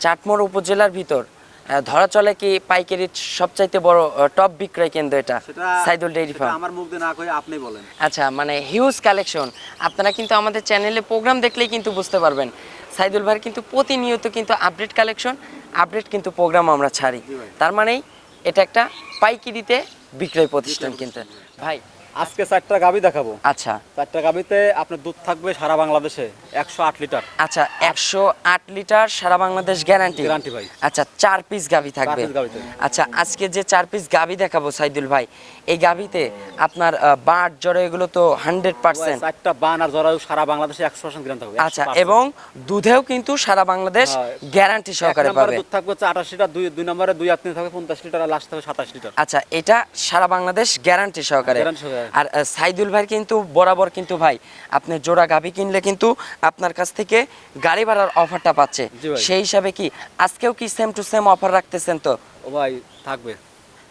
চাটমোহর উপজেলার ভিতর ধরা চলে কি পাইকারির সবচাইতে বড় টপ বিক্রয় কেন্দ্র এটা সাইদুল ডেইরি ফার্ম। আমার মুখ দিয়ে না কই আপনি বলেন। আচ্ছা, মানে হিউজ কালেকশন। আপনারা কিন্তু আমাদের চ্যানেলে প্রোগ্রাম দেখলেই কিন্তু বুঝতে পারবেন সাইদুল ভাইয়ের কিন্তু প্রতিনিয়ত কিন্তু আপডেট কালেকশন, আপডেট কিন্তু প্রোগ্রাম আমরা ছাড়ি। তার মানেই এটা একটা পাইকারিতে বিক্রয় প্রতিষ্ঠান কিন্তু ভাই। আজকে 4টা গাভী দেখাবো। আচ্ছা, 4টা গাভীতে আপনার দুধ থাকবে সারা বাংলাদেশে 108 লিটার। আচ্ছা, 108 লিটার সারা বাংলাদেশ গ্যারান্টি। গ্যারান্টি ভাই। আচ্ছা, 4 পিস গাভী থাকবে। 4 পিস গাভীতে। আচ্ছা, আজকে যে 4 পিস গাভী দেখাবো সাইদুল ভাই, এই গাভীতে আপনার বাট জ্বরে এগুলো তো 100%। 4টা বান আর জরায়ু সারা বাংলাদেশে 100% গ্যারান্টি থাকবে। আচ্ছা, এবং দুধেও কিন্তু সারা বাংলাদেশ গ্যারান্টি সহকারে পাবে। দুধ থাকবে 28 লিটার, দুই নম্বরে 2 আর 3 থাকবে 50 লিটার, আর লাস্ট থাকবে 27 লিটার। আচ্ছা, এটা সারা বাংলাদেশ গ্যারান্টি সহকারে। আর সাইদুল ভাই কিন্তু বরাবর কিন্তু ভাই আপনি জোড়া গাভী কিনলে কিন্তু আপনার কাছ থেকে গাড়ি ভাড়ার অফারটা পাচ্ছে। সেই হিসাবে কি আজকেও কি সেম টু সেম অফার রাখতেছেন? তো ও ভাই থাকবে,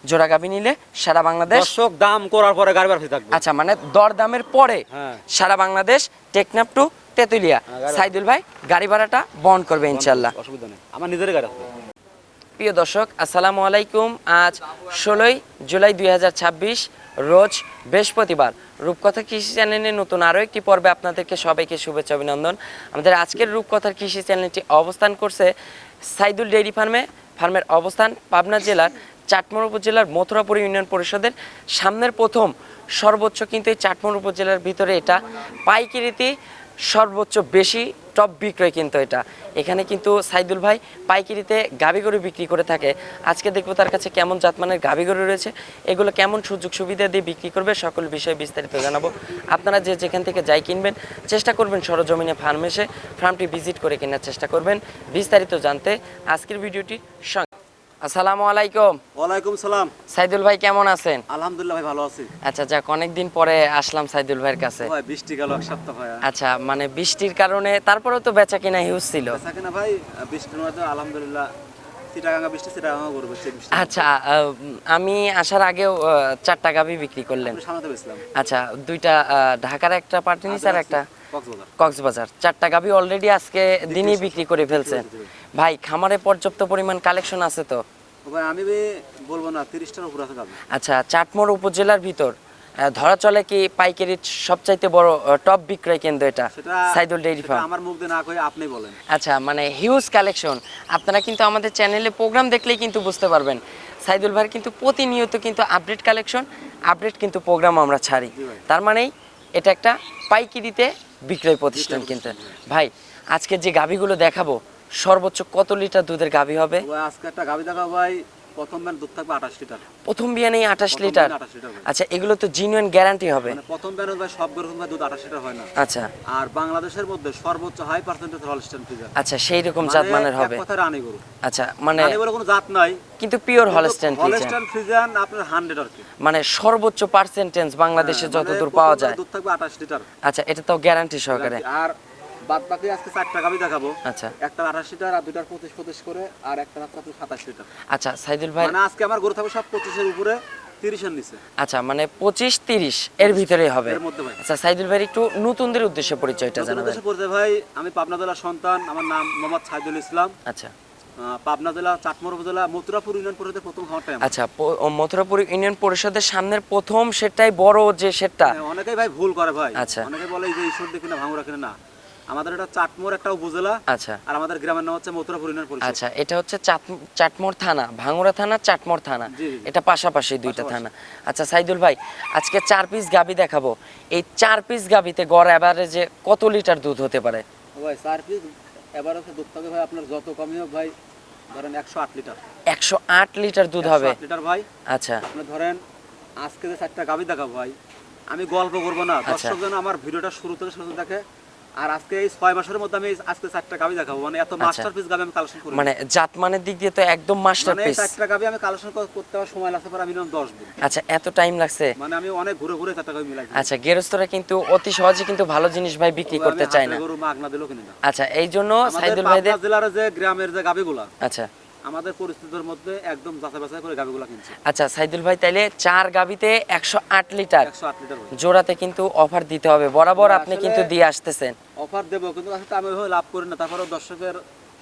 জোড়া গাভী নিলে সারা বাংলাদেশ দর্শক দাম করার পরে গাড়ি ভাড়া ফ্রি থাকবে। আচ্ছা, মানে দর দামের পরে হ্যাঁ, সারা বাংলাদেশ টেকনাফ টু তেতুলিয়া সাইদুল ভাই গাড়ি ভাড়াটা বহন করবে ইনশাআল্লাহ। অসুবিধা নেই, আমার নিজেরই গাড়ি আছে। প্রিয় দর্শক, আসসালামু আলাইকুম। আজ 16 জুলাই 2026 রোজ বৃহস্পতিবার। রূপকথা কৃষি চ্যানেলের নতুন আরও একটি পর্বে আপনাদেরকে সবাইকে শুভেচ্ছা অভিনন্দন। আমাদের আজকের রূপকথার কৃষি চ্যানেলটি অবস্থান করছে সাইদুল ডেইরি ফার্মে। ফার্মের অবস্থান পাবনা জেলার চাটমোহর উপজেলার মথুরাপুর ইউনিয়ন পরিষদের সামনের প্রথম সর্বোচ্চ কিন্তু এই চাটমোহর উপজেলার ভিতরে এটা পাইকারিতে সর্বোচ্চ বেশি টপ বিক্রয় কিন্তু এটা। এখানে কিন্তু সাইদুল ভাই পাইকারিতে গাভী গরু বিক্রি করে থাকে। আজকে দেখবো তার কাছে কেমন জাতমানের গাভী গরু রয়েছে, এগুলো কেমন সুযোগ সুবিধা দিয়ে বিক্রি করবে, সকল বিষয়ে বিস্তারিত জানাবো। আপনারা যে যেখান থেকে যাই কিনবেন চেষ্টা করবেন সরজমিনে ফার্ম এসে ফার্মটি ভিজিট করে কেনার চেষ্টা করবেন। বিস্তারিত জানতে আজকের ভিডিওটি সঙ্গে। আসসালামু আলাইকুম। ওয়ালাইকুম সালাম। সাইদুল ভাই কেমন আছেন? আলহামদুলিল্লাহ ভাই, ভালো আছি। আচ্ছা, যাক অনেকদিন পরে আসলাম সাইদুল ভাইয়ের কাছে। ভাই বৃষ্টি গেল এক সপ্তাহ ভাই। আচ্ছা, মানে বৃষ্টির কারণে তারপরেও তো বেচা কিনা হিউজ ছিল। বেচা কিনা ভাই বৃষ্টির মধ্যে আলহামদুলিল্লাহ চিটাগাঙ্গা বৃষ্টি, চিটাগাঙ্গা গরু বেচে বৃষ্টি। আচ্ছা, আমি আসার আগেও 4টা গাভী বিক্রি করলেন। সামনে বেচলাম। আচ্ছা, 2টা ঢাকার একটা পার্টিনিস আর একটা কক্সবাজার। 4টা গাভী অলরেডি আজকে দিনই বিক্রি করে ফেলছেন। ভাই খামারে পর্যাপ্ত পরিমাণ কালেকশন আছে তো? ভাই আমি বলবো না, 30টার উপর আছে গাভী। আচ্ছা, চাটমোহর উপজেলার ভিতর ধরা চলে কি পাইকারির সবচাইতে বড় টপ বিক্রয় কেন্দ্র এটা সাইদুল ডেইরি ফার্ম। আমার মুখ দিয়ে না কই আপনি বলেন। আচ্ছা, মানে হিউজ কালেকশন। আপনারা কিন্তু আমাদের চ্যানেলে প্রোগ্রাম দেখলেই কিন্তু বুঝতে পারবেন সাইদুল ভাইয়ের কিন্তু প্রতিনিয়ত কিন্তু আপডেট কালেকশন, আপডেট কিন্তু প্রোগ্রাম আমরা ছাড়ি। তার মানেই এটা একটা পাইকারিতে বিক্রয় প্রতিষ্ঠান কিন্তু ভাই। আজকে যে গাভীগুলো দেখাবো সর্বোচ্চ কত লিটার দুধের গাভী হবে? আজকে একটা গাভী দেখাবো ভাই, প্রথম ব্যান দুধ থাকবে 28 লিটার। প্রথম বিয়ানেই 28 লিটার? আচ্ছা, এগুলো তো জিনুইন গ্যারান্টি হবে? মানে প্রথম ব্যান ভাই সব গরু ভাই দুধ 28 লিটার হয় না। আচ্ছা, আর বাংলাদেশের মধ্যে সর্বোচ্চ হাই পার্সেন্টেজ হলস্টাইন ফ্রিজিয়ান। আচ্ছা, সেই রকম জাতমানের হবে। এক কথা রানী গরু। আচ্ছা, মানে রানী বলে কোনো জাত নাই, কিন্তু পিওর হলস্টাইন ফ্রিজিয়ান আপনার 100 আর কি। মানে সর্বোচ্চ পার্সেন্টেজ বাংলাদেশে যতদূর পাওয়া যায়। দুধ থাকবে 28 লিটার। আচ্ছা, এটা তো গ্যারান্টি সহকারে। আর বাদ বাকি আজকে 4টা গাভী দেখাবো। আচ্ছা, একটা 28 লিটার আর দুইটার 25 করে, আর একটা রাত 27 লিটার। আচ্ছা সাইদুল ভাই, মানে আজকে আমার গরু থাকবে সব 25 এর উপরে, 30 এর নিচে। আচ্ছা, মানে 25-30 এর ভিতরেই হবে। এর মধ্যে ভাই। আচ্ছা সাইদুল ভাই, একটু নতুনদের উদ্দেশ্যে পরিচয়টা জানাবেন। উদ্দেশ্যে পরিচয় ভাই, আমি পাবনা জেলার সন্তান, আমার নাম মোহাম্মদ সাইদুল ইসলাম। আচ্ছা, পাবনা জেলা চাটমোহর উপজেলা মথুরাপুর ইউনিয়ন পরিষদের প্রথম খামারটা। আচ্ছা, মথুরাপুর ইউনিয়ন পরিষদের সামনের প্রথম সেটাই বড় যে সেটটা। অনেকেই ভাই ভুল করে ভাই। আচ্ছা, অনেকে বলে যে ঈশ্বরদী কিনা ভাঙুরা কিনা, না, আমাদের এটা চাটমোহর একটা উপজেলা। আচ্ছা, আর আমাদের গ্রামের নাম হচ্ছে মথুরাপুর ইউনিয়ন পরিষদ। আচ্ছা, এটা হচ্ছে চাটমোহর থানা, ভাঙুরা থানা, চাটমোহর থানা, এটা পাশাপাশি দুইটা থানা। আচ্ছা সাইদুল ভাই, আজকে 4 পিস গাভী দেখাবো। এই 4 পিস গাভীতে গড় এভারেজে কত লিটার দুধ হতে পারে? ভাই 4 পিস এভারেজে দুধ থাকে ভাই আপনার যত কমই হোক ভাই, ধরেন 108 লিটার। 108 লিটার দুধ হবে? 108 লিটার ভাই। আচ্ছা, আপনি ধরেন আজকে যে 4টা গাভী দেখাবো ভাই, আমি গল্প করব না, দর্শক যেন আমার ভিডিওটা শুরু থেকে শেষ পর্যন্ত দেখে। আর আজকে এই 6 মাসের মধ্যে আমি আজকে 4টা গাভী দেখাবো, মানে এত মাস্টারপিস গাভী আমি কালেকশন করি। মানে জাতমানের দিক দিয়ে তো একদম মাস্টারপিস। মানে 4টা গাভী আমি কালেকশন করতে আমার সময় লাগছে প্রায় মিনিমাম 10 দিন। আচ্ছা, এত টাইম লাগছে? মানে আমি অনেক ঘুরে ঘুরে 4টা গাভী মিলাই। আচ্ছা, গেরস্তরা কিন্তু অতি সহজে কিন্তু ভালো জিনিস ভাই বিক্রি করতে চায় না। গরু মাগনা দিলো কিনা। আচ্ছা, এইজন্য সাইদুল ভাইদের পাবনা জেলার যে গ্রামের যে গাভীগুলা, আচ্ছা, আমাদের পরিস্থিতির মধ্যে একদম যাচাই বাছাই করে গাভীগুলা কিনছে। আচ্ছা সাইদুল ভাই, তাইলে 4 গাভীতে 108 লিটার, 108 লিটার জোড়াতে কিন্তু অফার দিতে হবে বরাবর। আপনি কিন্তু দিয়ে আসতেছেন। অফার দেব, কিন্তু আসলে আমি ওইভাবে লাভ করি না। তারপরেও দর্শকের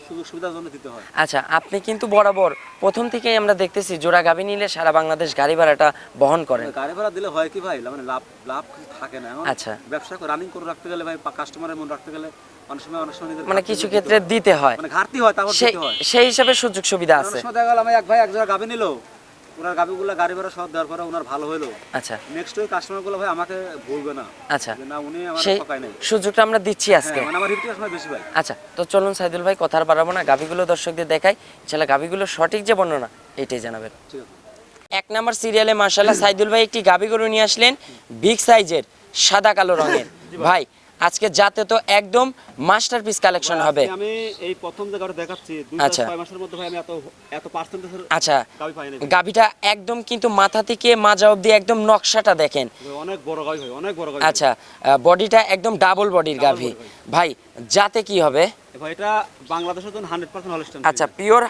সুযোগ সুবিধার জন্য দিতে হয়। আচ্ছা, আপনি কিন্তু বরাবর প্রথম থেকেই আমরা দেখতেছি জোড়া গাভী নিলে সারা বাংলাদেশ গাড়ি ভাড়াটা বহন করেন। গাড়ি ভাড়া দিলে হয় কি ভাই, মানে লাভ লাভ কিছু থাকে না। এখন আচ্ছা। ব্যবসা করে রানিং করে রাখতে গেলে ভাই, কাস্টমারের মন রাখতে গেলে অনেক সময় নিজের মানে ঘাটতি কিছু দিতে ক্ষেত্রে হয়। দিতে হয়, মানে ঘাটতি হয়, তারপর দিতে হয়। সেই হিসাবে সুযোগ সুবিধা আছে। অনেক সময় দেখা গেল আমি এক ভাই এক জায়গায় গাভী নিল, ওনার গাভীগুলো গাড়ি ভাড়া সব দেওয়ার পরে ওনার ভালো হলো। আচ্ছা নেক্সট ওই কাস্টমারগুলো ভাই আমাকে বলবে না আচ্ছা, যে না উনি আমার সেই ঠকায় নাই। সুযোগটা আমরা দিচ্ছি আজকে। হ্যাঁ, মানে আমার রিপিটেশন হয় বেশি ভাই। আচ্ছা, তো চলুন সাইদুল ভাই, কথা আর বাড়াবো না, গাভীগুলো দর্শকদের দেখাই, ইনশাআল্লাহ গাভীগুলো সঠিক যে বর্ণনা এটাই জানাবেন। ঠিক আছে। এক নাম্বার সিরিয়ালে মাশাআল্লাহ সাইদুল ভাই একটি গাভী গরু নিয়ে আসলেন, বিগ সাইজের, সাদা কালো রঙের। ভাই আজকে যাতে তো একদম মাস্টারপিস কালেকশন হবে। আজকে আমি এই প্রথম যে গাড়ি দেখাচ্ছি 2-6 মাসের মধ্যে ভাই আমি এত পার্সেন্টেজের আচ্ছা, গাভী পাই নাই। গাভীটা একদম কিন্তু মাথা থেকে মাজা অবধি একদম নকশাটা দেখেন। অনেক বড় গাভী ভাই, অনেক বড় গাভী। আচ্ছা, বডিটা একদম ডাবল বডির গাভী। ভাই যাতে কি হবে? ভাই এটা বাংলাদেশের জন্য 100% হলস্টাইন। আচ্ছা, পিওর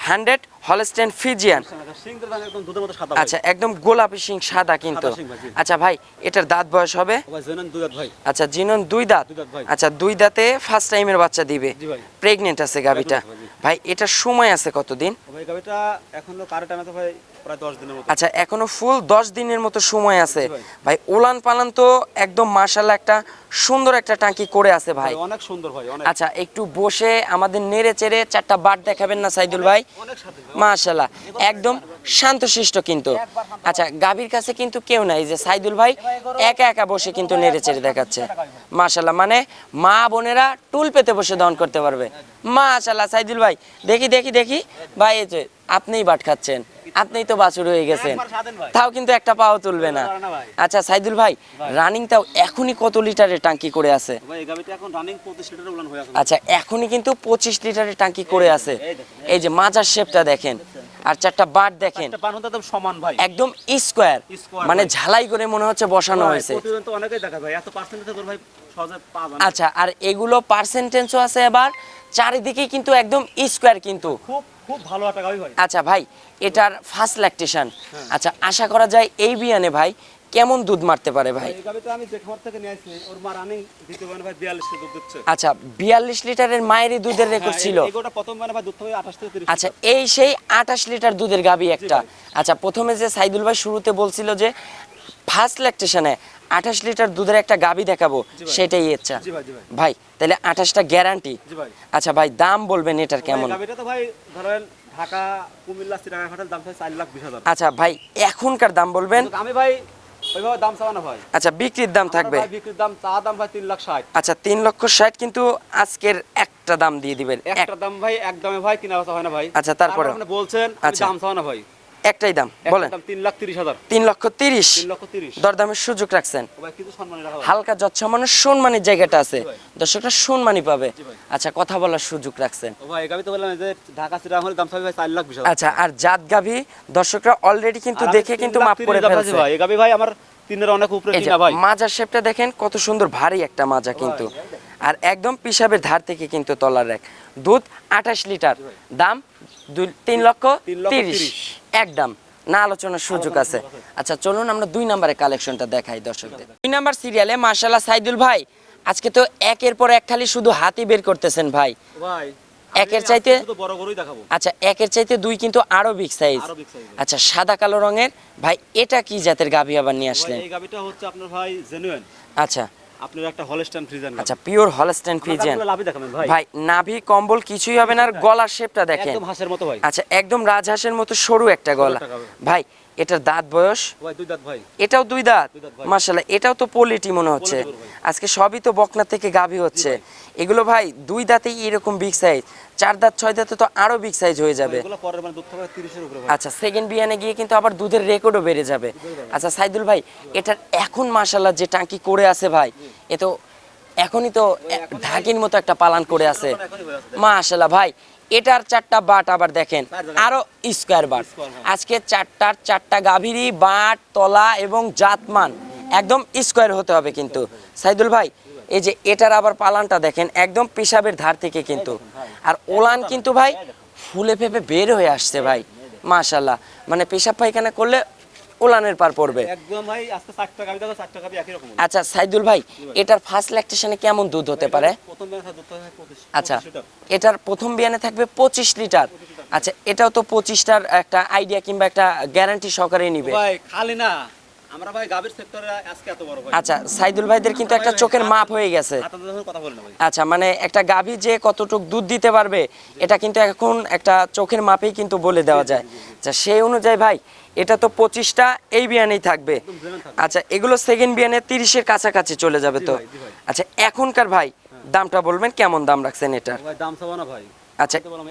100 হলস্টেইন ফ্রিজিয়ান। সিংদের দাম একদম দুধের মতো সাদা। আচ্ছা, একদম গোলাপি শিং সাদা কিন্তু। আচ্ছা ভাই, এটার দাঁত বয়স হবে? ভাই জেনান 2 দাঁত ভাই। আচ্ছা, জিনন 2 দাঁত। আচ্ছা, 2 দাঁতে ফার্স্ট টাইমের বাচ্চা দিবে। জি ভাই। প্রেগন্যান্ট আছে গাভীটা। ভাই এটার সময় আছে কতদিন? ভাই গাভীটা এখনো কারেন্ট টাইমে তো ভাই প্রায় 10 দিনের মতো। আচ্ছা, এখনো ফুল 10 দিনের মতো সময় আছে। জি ভাই। ভাই ওলান পালান তো একদম মাশাআল্লাহ একটা সুন্দর একটা টাঙ্কি করে আছে ভাই। অনেক সুন্দর ভাই, অনেক। আচ্ছা, একটু বসে আমাদের নেড়ে চেড়ে চারটা বাট দেখাবেন না সাইদুল ভাই? অনেক সাথে মাশাআল্লাহ একদম শান্তশিষ্ট কিন্তু। আচ্ছা, গাভীর কাছে কিন্তু কেউ নাই, যে সাইদুল ভাই একা একা বসে কিন্তু নেড়ে চেড়ে দেখাচ্ছে। মাশাআল্লাহ, মানে মা বোনেরা টুল পেতে বসে দহন করতে পারবে। মাশাআল্লাহ সাইদুল ভাই, দেখি দেখি দেখি ভাই, এই যে আপনিই বাট খাচ্ছেন, আপনিই তো বাছুর হয়ে গেছেন, তাও কিন্তু একটা পাও তুলবে না। আচ্ছা সাইদুল ভাই, রানিং তাও এখনই কত লিটারের টাঙ্কি করে আছে? ভাই এই গাভীটা এখন রানিং 25 লিটার উলান হয়ে আছে। আচ্ছা, এখনই কিন্তু 25 লিটারের টাঙ্কি করে আছে। এই যে মাজার শেপটা দেখেন, আর চারটা বাট দেখেন, একটা পান হতে একদম সমান ভাই, একদম স্কোয়ার, মানে ঝালাই করে মনে হচ্ছে বসানো হয়েছে। প্রতিদিন তো অনেকেই দেখা ভাই, এত পার্সেন্টেজ করে ভাই সহজে পাওয়া যায় না। আচ্ছা, আর এগুলো পার্সেন্টেজও আছে, এবার চারিদিকে কিন্তু একদম স্কোয়ার কিন্তু। খুব খুব ভালো একটা গাভী ভাই। আচ্ছা ভাই, এটার ফার্স্ট ল্যাকটেশন, আচ্ছা আশা করা যায় এই বিয়ানে ভাই কেমন দুধ মারতে পারে ভাই? এই গাভীটা আমি যে খামার থেকে নিয়ে আসছি, ওর মা রানিং দিতে পারে ভাই 42 লিটার দুধ দিচ্ছে। আচ্ছা, 42 লিটারের মায়েরই দুধের রেকর্ড ছিল। এগোটা প্রথম মানে ভাই দুধ হবে 28 থেকে 30। আচ্ছা, এই সেই 28 লিটার দুধের গাভী একটা। আচ্ছা, প্রথমে যে সাইদুল ভাই শুরুতে বলছিল যে ফার্স্ট ল্যাকটেশনে 28 লিটার দুধের একটা গাভী দেখাবো, সেটাই ইচ্ছা। জি ভাই, জি ভাই। ভাই তাহলে 28টা গ্যারান্টি? জি ভাই। আচ্ছা ভাই, দাম বলবেন এটার কেমন? গাভীটা তো ভাই ধরেন ঢাকা, কুমিল্লা, চিটাগাং হাটের দাম 4,20,000। আচ্ছা ভাই, এখনকার দাম বলবেন? কিন্তু আমি ভাই ওইভাবে দাম চাওয়া না ভাই। আচ্ছা, বিক্রির দাম থাকবে? ভাই বিক্রির দাম চা দাম ভাই 3,60,000। আচ্ছা, 3,60,000, কিন্তু আজকের একটা দাম দিয়ে দিবেন। একটা দাম ভাই, একদমে ভাই কিনা বেচা হয় না ভাই। আচ্ছা, তারপরে আপনি বলছেন আমি আচ্ছা। দাম চাওয়া না ভাই। একটাই দাম বলেন? দাম 3,30,000। 3,30,000। 3,30,000 দরদামের সুযোগ রাখছেন? ভাই কিছু সম্মানী রাখা ভাই। হালকা যৎসামান্য সম্মানের জায়গাটা আছে, জি ভাই। দর্শকরা সম্মানই পাবে। জি ভাই। আচ্ছা, কথা বলার সুযোগ রাখছেন। ও ভাই গাভী তো বললাম যে ঢাকা চিটাগাং হলে দাম চাই ভাই 4,20,000। আচ্ছা, আর জাত গাভী দর্শকরা অলরেডি কিন্তু দেখে কিন্তু মাপ করে ফেলছে ভাই। এই গাভী ভাই আমার 3-এর অনেক উপরে এই যে কিনা ভাই। মাজার শেপটা দেখেন কত সুন্দর, ভারী একটা মাজা কিন্তু, আর একদম পিসাবের ধার থেকে কিন্তু তলার এক। দুধ 28 লিটার, দাম 3,30,000 একদম, না আলোচনার সুযোগ আছে। আচ্ছা চলুন আমরা 2 নম্বরের কালেকশনটা দেখাই দর্শকদের। 2 নাম্বার সিরিয়ালে মাশাআল্লাহ সাইদুল ভাই আজকে তো একের পর এক খালি শুধু হাতি বের করতেছেন ভাই। ভাই একের চাইতে শুধু বড় গরুই দেখাবো। আচ্ছা, একের চাইতে 2 কিন্তু আরো বিগ সাইজ। আরো বিগ সাইজ। আচ্ছা, সাদা কালো রঙের। ভাই এটা কি জাতের গাভী আবার নিয়ে আসলেন? এই গাভীটা হচ্ছে আপনার ভাই জেনুইন। আচ্ছা আপনার একটা হলস্টাইন ফ্রিজিয়ান। আচ্ছা, পিওর হলস্টেইন ফ্রিজিয়ান। লাভই দেখাবেন ভাই। ভাই নাভি কম্বল কিছুই হবে না, আর গলার শেপটা দেখেন একদম হাঁসের মতো ভাই। আচ্ছা, একদম রাজহাঁসের মতো সরু একটা গলা। ভাই এটার দাঁত বয়স? ভাই 2 দাঁত ভাই। এটাও 2 দাঁত? দুই দাঁত ভাই। মাশাআল্লাহ, এটাও তো পোলিটি মনে হচ্ছে। পোলিটি গরু ভাই। আজকে সবই তো বকনা থেকে গাভী হচ্ছে। এগুলো ভাই 2 দাঁতেই এরকম বিগ সাইজ, 4 দাঁত 6 দাঁতে তো আরো বিগ সাইজ হয়ে যাবে। এগুলো পরের মানে দুধ হবে 30-এর উপরে ভাই। আচ্ছা, সেকেন্ড বিয়ানে গিয়ে কিন্তু আবার দুধের রেকর্ডও বেড়ে যাবে। আচ্ছা সাইদুল ভাই, এটার এখন মাশাআল্লাহ যে টাঙ্কি করে আছে ভাই, এ তো এখনই তো ঢাকির মতো একটা পালন করে আছে মাশাআল্লাহ। ভাই এটার 4টা বাট আবার দেখেন, আরো স্কোয়ার বাট। আজকে 4টা গাভীরই বাট, তলা এবং জাতমান একদম স্কোয়ার হতে হবে কিন্তু। সাইদুল ভাই এই যে এটার আবার পালানটা দেখেন, একদম পেশাবের ধার থেকে কিন্তু, আর ওলান কিন্তু ভাই ফুলে ফেপে বের হয়ে আসছে ভাই মাশাআল্লাহ। মানে পেশাব পায়খানা করলে ওলানের পার পড়বে একদম ভাই আজকে 4টা গাবি দেখাবো, 4টা গাবি একই রকম হবে। আচ্ছা সাইদুল ভাই, এটার ফার্স্ট ল্যাকটেশনে কেমন দুধ হতে পারে? প্রথম বেলা দুধ হয় 25 আচ্ছা 25 লিটার। এটার প্রথম বিয়ানে থাকবে 25 লিটার। আচ্ছা এটাও তো 25টার একটা আইডিয়া কিংবা একটা গ্যারান্টি সহকারে নিবে। ভাই খালি না, আমরা ভাই গাবির সেক্টরে আজকে এত বড় ভাই। আচ্ছা সাইদুল ভাইদের কিন্তু একটা চোখের মাপ হয়ে গেছে। আপনাদের যখন কথা বলেন না ভাই। আচ্ছা মানে একটা গাভী যে কতটুক দুধ দিতে পারবে এটা কিন্তু এখন একটা চোখের মাপেই কিন্তু বলে দেওয়া যায়। আচ্ছা সেই অনুযায়ী ভাই এটা তো 25টা এই বিয়ানেই থাকবে। একদম জেনুইন থাকবে। আচ্ছা এগুলো সেকেন্ড বিয়ানে 30-এর কাছাকাছি চলে যাবে তো। জি ভাই। আচ্ছা এখনকার ভাই দামটা বলবেন, কেমন দাম রাখছেন এটার? ভাই দাম চাবো না ভাই। আচ্ছা বলতে বললাম,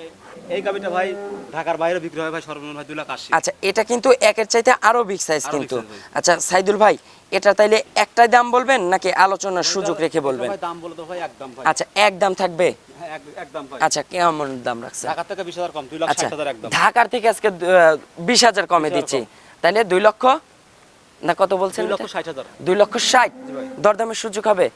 এই গাবিটা ভাই ঢাকার বাইরে বিক্রি হয় ভাই সর্বনিম্ন ভাই 2,80,000। আচ্ছা এটা কিন্তু একের চাইতে আরো বিগ সাইজ আরো কিন্তু। big size ভাই। আচ্ছা সাইদুল ভাই এটা তাইলে একটাই দাম বলবেন নাকি আলোচনার সুযোগ রেখে বলবেন? ভাই দাম বলে তো ভাই একদম ভাই। আচ্ছা এক দাম থাকবে। হ্যাঁ একদম ভাই। আচ্ছা কেমন দাম রাখছেন? ঢাকা থেকে 20,000 কম, আচ্ছা 2,60,000 একদম। ঢাকার থেকে আজকে 20,000 কমে 20,000 দিচ্ছি, কম। তাইলে 2 লক্ষ না কত বলছেন? 2,60,000। 2,60,000 জি ভাই। দরদামের সুযোগ হবে?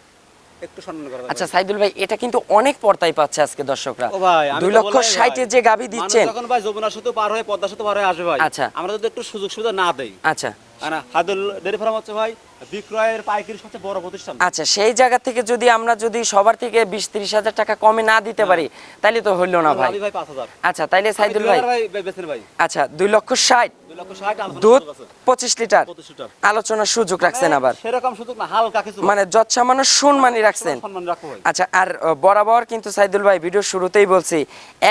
একটু সম্মান করা আচ্ছা সাইদুল ভাই এটা কিন্তু অনেক পর্দায় পাচ্ছে আজকে দর্শকরা। ও ভাই, আমি তো 2,60,000 যে গাবি মানুষ দিচ্ছেন। যখন ভাই যমুনার সাথে পার হয়ে পদ্মার সাথে পার হয়ে আসবে ভাই, আচ্ছা। আমরা যদি একটু সুযোগ সুবিধা না দেই। আচ্ছা না হাদুল ডেয়ারি ফার্ম হচ্ছে ভাই বিক্রয়ের পাইকারি সবচেয়ে বড় প্রতিষ্ঠান। আচ্ছা সেই জায়গা থেকে যদি আমরা যদি সবার থেকে 20-30,000 টাকা কমে না দিতে পারি তাহলে তো হইলো না ভাই। আমি ভাই 5,000। আচ্ছা তাইলে সাইদুল ভাই বেচেন ভাই। আচ্ছা 2,60,000 2,60,000 দুধ 25 লিটার 25 লিটার। আলোচনার সুযোগ রাখছেন আবার, সেরকম সুযোগ না, হালকা কিছু মানে যৎসামান্য সম্মানই রাখছেন। সম্মান রাখো ভাই। আচ্ছা আর বরাবর কিন্তু সাইদুল ভাই ভিডিও শুরুতেই বলছি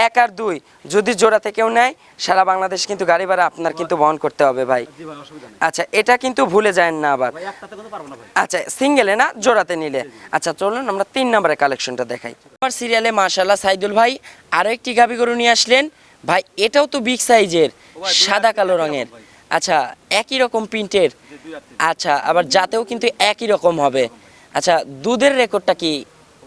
1 আর 2 যদি জোড়াতে কেউ নেয় সারা বাংলাদেশ কিন্তু গাড়ি ভাড়া আপনার কিন্তু বহন করতে হবে ভাই। জি ভাই অসুবিধা নেই আচ্ছা এটা কিন্তু ভুলে যায় না আবার। ভাই, একটাতে কোনো পারবো না ভাই। আচ্ছা সিঙ্গেলে না জোড়াতে নিলে। আচ্ছা চলুন আমরা 3 নম্বরের কালেকশনটা দেখাই। আমার সিরিয়ালে মাশাআল্লাহ সাইদুল ভাই আরো একটি গাভী গরু নিয়ে আসলেন ভাই, এটাও তো বিগ সাইজের ভাই, সাদা কালো একই রকম রঙের। ভাই। আচ্ছা একই রকম প্রিন্টের। জি 2 আর 3। আচ্ছা আবার জাতেও কিন্তু একই রকম হবে। আচ্ছা দুধের রেকর্ডটা কি?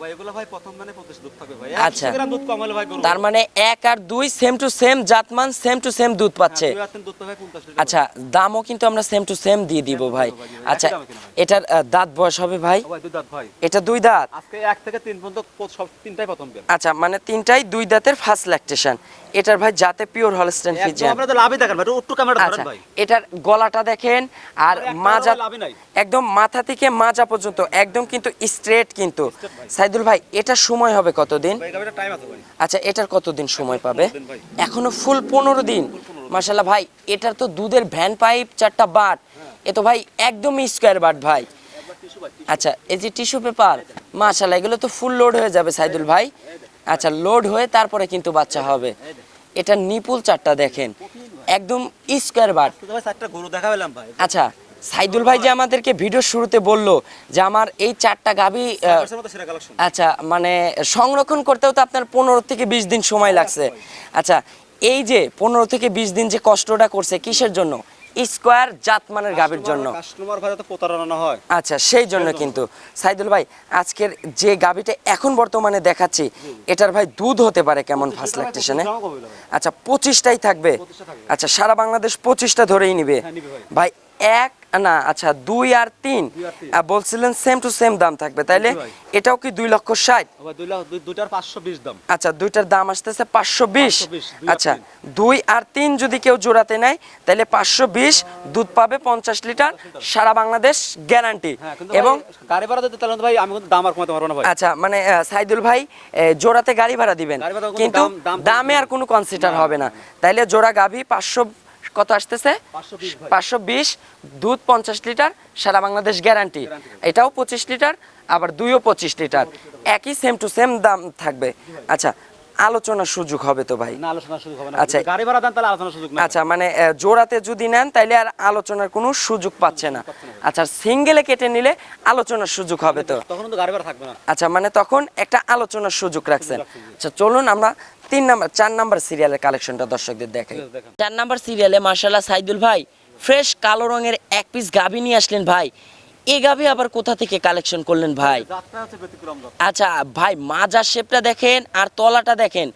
ভাই এগুলো ভাই প্রথম মানে 25 দুধ থাকবে ভাই। আচ্ছা। 100 গ্রাম দুধ কম হলে ভাই গরু। তার মানে 1 আর 2 সেম টু সেম জাতমান, সেম টু সেম দুধ পাচ্ছে। 2 আর 3 দুধ তো ভাই 50 লিটার। আচ্ছা দামও কিন্তু আমরা সেম টু সেম দিয়ে দিব ভাই। একই দামে আচ্ছা কিনা ভাই। এটার দাঁত বয়স হবে ভাই? ও ভাই 2 দাঁত ভাই। এটা 2 দাঁত। আজকে 1 থেকে 3 পর্যন্ত সব তিনটাই প্রথম বের। আচ্ছা মানে 3টাই 2 দাঁতের ফার্স্ট ল্যাকটেশন। এটার ভাই জাতে পিওর হলস্টাইন একদম ফ্রিজিয়ান। আপনারা তো লাভই দেখেন ভাই, একটু ক্যামেরা ধরেন আচ্ছা ভাই। এটার গলাটা দেখেন আর একটা মাজা লাভই নাই। একদম মাথা থেকে মাজা পর্যন্ত একদম কিন্তু স্ট্রেট কিন্তু। ভাই। সাইদুল ভাই এটা সময় হবে কতদিন? ভাই গাবিটা টাইম আছে ভাই। আচ্ছা এটার কতদিন সময় পাবে? 15 দিন ভাই। এখনো ফুল 15 দিন। মাশাআল্লাহ ভাই এটার তো দুধের ভ্যান পাইপ 4টা বাট, এ তো ভাই একদমই স্কয়ার বাট ভাই। একবার টিস্যু ভাই। আচ্ছা এই যে টিস্যু পেপার মাশাআল্লাহ এগুলো তো ফুল লোড হয়ে যাবে সাইদুল ভাই। আচ্ছা লোড হয়ে তারপরে কিন্তু বাচ্চা হবে। এটা নিপুল 4টা দেখেন একদম স্কয়ার বাট। তো ভাই 4টা গরু দেখাইলাম ভাই। আচ্ছা সাইদুল ভাই যে আমাদেরকে ভিডিও শুরুতে বললো যে আমার এই 4টা গাভী পার্সের মতো সেরা কালেকশন। আচ্ছা মানে সংরক্ষণ করতেও তো আপনার 15 থেকে 20 দিন সময় লাগছে। আচ্ছা এই যে 15 থেকে 20 দিন যে কষ্টটা করছে কিসের জন্য? স্কয়ার জাতমানের গাভীর জন্য। কাস্টমার ভাই তো প্রতারণা না হয়। আচ্ছা সেই জন্য কিন্তু সাইদুল ভাই আজকের যে গাভীটা এখন বর্তমানে দেখাচ্ছি এটার ভাই দুধ হতে পারে কেমন ফার্স্ট ল্যাকটেশনে? আচ্ছা 25টাই থাকবে। 25টা থাকবে। আচ্ছা সারা বাংলাদেশ 25টা ধরেই নিবে হ্যাঁ, নিবে ভাই। ভাই। এক না আচ্ছা 2 আর 3 2 আর 3 বলছিলেন সেম টু সেম দাম থাকবে তাইলে জি ভাই। এটাও কি 2,60,000? ভাই 2 লাখ দুইটার 520 দাম। আচ্ছা দুইটার দাম আসতেছে 520। 520, 2 আর আচ্ছা 3 2 আর 3 যদি কেউ জোড়াতে নেয় তাহলে 520 দুধ পাবে 50 লিটার সারা বাংলাদেশ গ্যারান্টি। হ্যাঁ কিন্তু এবং গাড়ি ভাড়া দিতে তাহলে তো ভাই আমি কিন্তু দাম আর কমাতে পারবো না ভাই। আচ্ছা মানে সাইদুল ভাই জোড়াতে গাড়ি ভাড়া দিবেন গাড়ি ভাড়া কোনো কিন্তু দাম দামে আর কোনো কনসিডার হবে না। তাইলে জোড়া গাভী 500 কত আসতেছে? 520 ভাই। 520 দুধ 50 লিটার সারা বাংলাদেশ গ্যারান্টি। Guarantee। এটাও 25 লিটার আবার দুইও 25 লিটার একই সেম টু সেম দাম থাকবে। আচ্ছা আলোচনার সুযোগ হবে তো ভাই? না আলোচনা সুযোগ হবে না। আচ্ছা। যদি গাড়ি ভাড়া দেন তাহলে আলোচনা সুযোগ না। আচ্ছা মানে জোড়াতে যদি নেন তাইলে আর আলোচনার কোনো সুযোগ পাচ্ছে না। আচ্ছা সিঙ্গেলে কেটে নিলে আলোচনার সুযোগ হবে তো। তখন তো গাড়ি ভাড়া থাকবে না। আচ্ছা মানে তখন একটা আলোচনার সুযোগ রাখছেন। আচ্ছা চলুন আমরা 4 নাম্বার সিরিয়ালের কালেকশনটা দর্শকদের দেখাই। দেখেন। 4 নাম্বার সিরিয়ালে মাশাআল্লাহ সাইদুল ভাই ফ্রেশ কালো রঙের এক পিস গাভী নিয়ে আসলেন ভাই। এই গাভী আবার কোথা থেকে কালেকশন করলেন ভাই? যাত্রা হচ্ছে ব্যতিক্রম যাত্রা। আচ্ছা ভাই মাজার শেপটা দেখেন আর তলাটা দেখেন,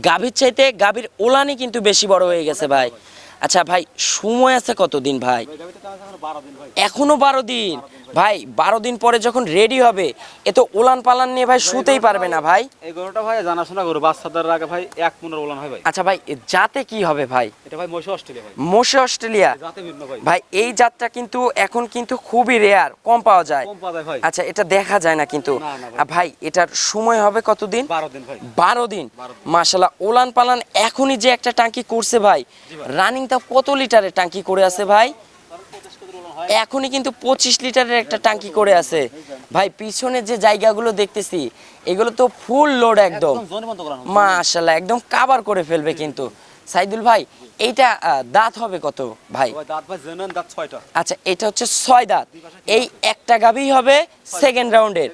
গাভীর চাইতে গাভীর ওলানি কিন্তু বেশি বড় হয়ে গেছে ভাই। আচ্ছা ভাই, সময় আছে কতদিন ভাই? ভাই গাবিটা টানা এখন 12 দিন ভাই। এখনো 12 দিন? ভাই 12 দিন পরে যখন রেডি হবে এ তো উলান পালান নিয়ে ভাই শুতেই পারবে না ভাই। এই গরুটা ভাই জানাশোনা গরু, বাচ্চাদের আগে ভাই 1 15 বলান হয় ভাই। আচ্ছা ভাই, যাতে কি হবে ভাই? এটা ভাই মহিষ অস্ট্রেলিয়া ভাই। Moshe Australia? জাতে ভিন্ন ভাই। ভাই এই জাতটা কিন্তু এখন কিন্তু খুবই রেয়ার, কম পাওয়া যায়। কম পাওয়া যায় ভাই। আচ্ছা, এটা দেখা যায় না কিন্তু। না, না ভাই। ভাই এটার সময় হবে কতদিন? 12 দিন ভাই। 12 দিন? মাশাআল্লাহ, ওলান পালান এখনই যে একটা টাঙ্কি করছে ভাই, রানিংটা কত লিটারের টাঙ্কি করে আছে ভাই? 25 কেজি বলান হয়। এখনই কিন্তু 25 লিটারের একটা টাঙ্কি করে আছে ভাই। পিছনে যে জায়গাগুলো দেখতেছি এগুলো তো ফুল লোড একদম। একদম জনি বন্ধ করানো। মাশাআল্লাহ, একদম কাভার করে ফেলবে কিন্তু। সাইদুল ভাই, এইটা দাঁত হবে কত ভাই? ভাই দাঁত ভাই জেনুইন দাঁত 6টা। আচ্ছা, এটা হচ্ছে 6 দাঁত। এই একটা গাভী হবে সেকেন্ড রাউন্ডের,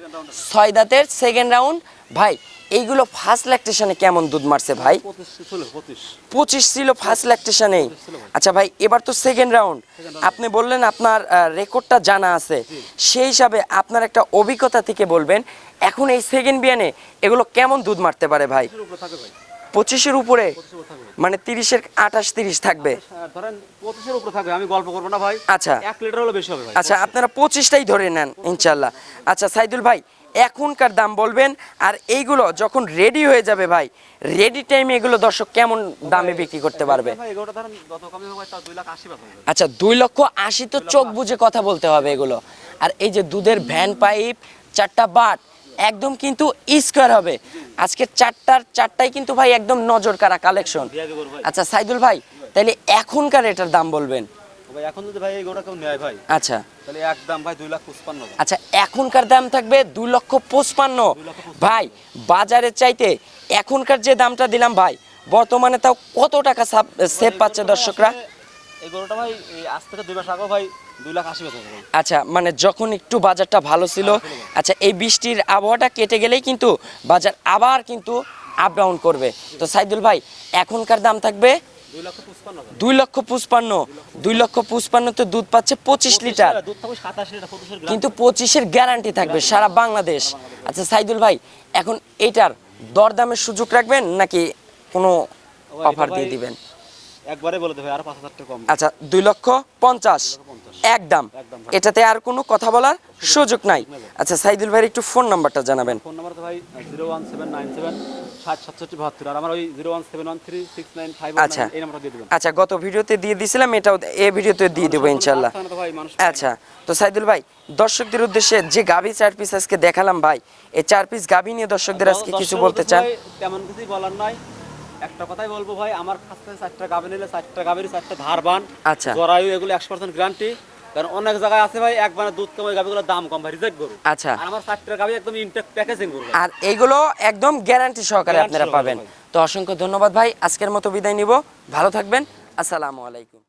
6 দাঁতের সেকেন্ড রাউন্ড। ভাই এইগুলো ফার্স্ট ল্যাকটেশনে কেমন দুধ মারছে ভাই? 25 ছিল 25। 25 ছিল ফার্স্ট ল্যাকটেশনে। আচ্ছা ভাই, এবার তো সেকেন্ড রাউন্ড, আপনি বললেন আপনার রেকর্ডটা জানা আছে, সেই হিসাবে আপনার একটা অভিজ্ঞতা থেকে বলবেন এখন এই সেকেন্ড বিয়ানে এগুলো কেমন দুধ মারতে পারে ভাই? 25 এর উপরে থাকে ভাই। 25-এর উপরে? 25 এর উপরে থাকবে। মানে 30-এর 28-30 থাকবে? ধরেন 25 এর উপরে থাকবে, আমি গল্প করব না ভাই। আচ্ছা 1 লিটার হলে বেশি হবে ভাই। আচ্ছা, আপনারা 25টাই ধরে নেন ইনশাল্লাহ। আচ্ছা সাইদুল ভাই, এখনকার দাম বলবেন, আর এইগুলো যখন রেডি হয়ে যাবে ভাই, রেডি টাইমে এগুলো দর্শক কেমন দামে বিক্রি করতে পারবে? ভাই এগুলোটা ধরেন যত কমই হোক তা 2,80,000 হবে। আচ্ছা, 2,80,000 তো চোখ বুঝে কথা বলতে হবে এগুলো। আর এই যে দুধের ভ্যান পাইপ, 4টা বাট একদম কিন্তু স্কোয়ার হবে। আজকে চারটাই কিন্তু ভাই একদম নজর কাড়া কালেকশন। বিয়াগে গরু ভাই। আচ্ছা সাইদুল ভাই, তাহলে এখনকার এটার দাম বলবেন? ভাই এখন যদি ভাই এই গরুটা কেউ নেয় ভাই, আচ্ছা তাহলে একদম ভাই 2,55,000। আচ্ছা, এখনকার দাম থাকবে 2,55,000। ভাই বাজারের চাইতে এখনকার যে দামটা দিলাম ভাই, বর্তমানে তাও কত টাকা সেভ পাচ্ছে দর্শকরা? এই গরুটা ভাই এই আজ থেকে 2 মাস আগে ভাই 2,80,000 ভাই। আচ্ছা, মানে যখন একটু বাজারটা ভালো ছিল, আচ্ছা এই বৃষ্টির আবহাওয়াটা কেটে গেলেই কিন্তু বাজার আবার কিন্তু আপ ডাউন করবে। তো সাইদুল ভাই, এখনকার দাম থাকবে 2,55,000। 2,55,000। 2,55,000 তো দুধ পাচ্ছে 25 লিটার, দুধ থাকবে 27 লিটার, 25 এর গ্রাম। কিন্তু 25-এর গ্যারান্টি থাকবে সারা বাংলাদেশ। আচ্ছা সাইদুল ভাই, এখন এইটার দরদামের সুযোগ রাখবেন নাকি কোনো অফার দিয়ে দিবেন? একবারে বলে দে ভাই, আর 5,000 টাকা কম। আচ্ছা, 2,50,000 একদম, একদম। এটাতে আর কোনো কথা বলার সুযোগ নাই। আচ্ছা সাইদুল ভাইয়ের একটু ফোন নাম্বারটা জানাবেন। ফোন নাম্বার তো ভাই 01797 606772, আর আমার ওই 017136951 আচ্ছা এই নাম্বারটা দিয়ে দিবেন। আচ্ছা, গত ভিডিওতে দিয়ে দিছিলাম, এটাও এই ভিডিওতে দিয়ে দেবো ইনশাল্লাহ। তো ভাই মানুষ আচ্ছা, তো সাইদুল ভাই, দর্শকদের উদ্দেশ্যে যে গাভী 4 পিস আজকে দেখালাম ভাই, এই 4 পিস গাভী নিয়ে দর্শকদের আজকে কিছু বলতে চান? ভাই, তেমন কিছুই বলার নাই, একটা কথাই বলবো ভাই, আমার কাছ থেকে 4টা গাভী নিলে 4টা গাভীরই 4টা ধারবান। আচ্ছা জরায়ু এগুলো 100% গ্যারান্টি। কারণ অনেক জায়গায় আছে ভাই একবারে দুধ কম, ওই গাভীগুলোর দাম কম ভাই, রিজেক্ট গরু। আচ্ছা, আর আমার 4টা গাভী একদম ইনটেক্ট প্যাকেজিং গরু ভাই। আর এইগুলো একদম গ্যারান্টি সহকারে Guarantee আপনারা সহকারে পাবেন। ভাই। তো অসংখ্য ধন্যবাদ ভাই, আজকের মতো বিদায় নিব, ভালো থাকবেন, আসসালামু আলাইকুম।